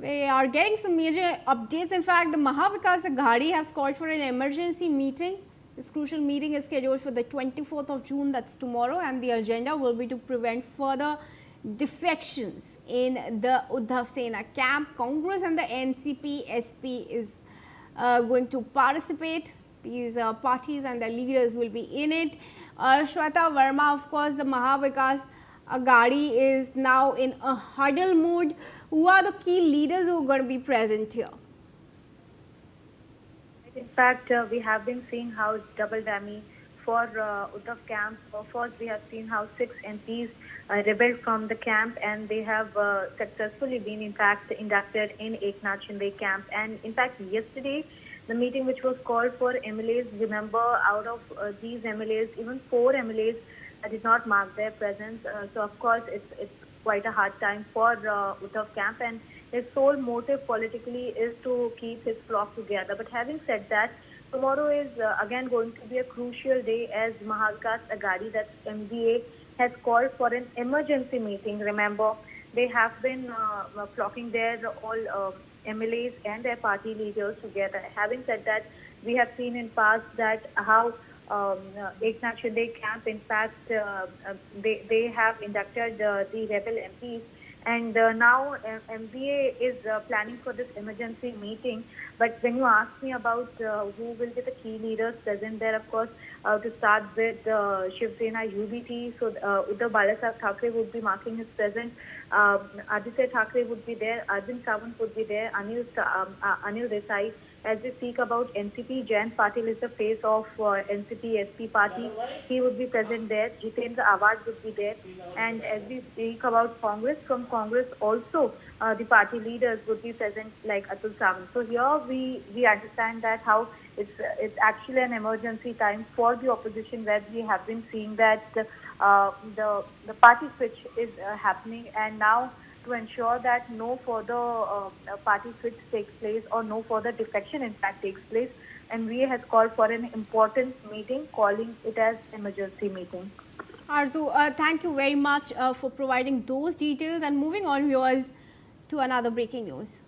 We are getting some major updates. In fact, the Maha Vikas Aghadi has called for an emergency meeting. This crucial meeting is scheduled for the 24th of June, that's tomorrow, and the agenda will be to prevent further defections in the Uddhav Sena camp. Congress and the NCP SP is going to participate. These parties and their leaders will be in it. Shweta Verma, of course, the Maha Vikas Aghadi is now in a huddle mode. Who are the key leaders who are going to be present here? In fact, we have been seeing how it's double whammy for Uddhav camp. First, we have seen how 6 MPs rebelled from the camp, and they have successfully been, in fact, inducted in Eknath Shinde camp. And in fact, yesterday, the meeting which was called for MLAs, remember, out of these MLAs, even 4 MLAs did not mark their presence. So, of course, it's quite a hard time for Uddhav camp, and his sole motive politically is to keep his flock together. But having said that, tomorrow is again going to be a crucial day as Maha Vikas Aghadi, that's MVA, has called for an emergency meeting. Remember, they have been flocking there, all MLAs and their party leaders together. Having said that, we have seen in past that how Eknath Shinde camp, in fact, they have inducted the rebel MPs, and now MVA is planning for this emergency meeting. But when you ask me about who will be the key leaders present there, of course, to start with Shiv Sena UBT, so Uddhav Balasaheb Thackeray would be marking his presence. Aditya Thackeray would be there, Arvind Sawant would be there, Anil Desai. As we speak about NCP, Jayant Patil is the face of NCP SP party. He would be present there. Jitendra Awad would be there. And as we speak about Congress, from Congress also the party leaders would be present, like Atul Sawant. So here we understand that how it's actually an emergency time for the opposition, where we have been seeing that the party switch is happening, and now to ensure that no further party switch takes place or no further defection in fact takes place, NVA has called for an important meeting, calling it as emergency meeting. Arzu, thank you very much for providing those details, and moving on, viewers, to another breaking news.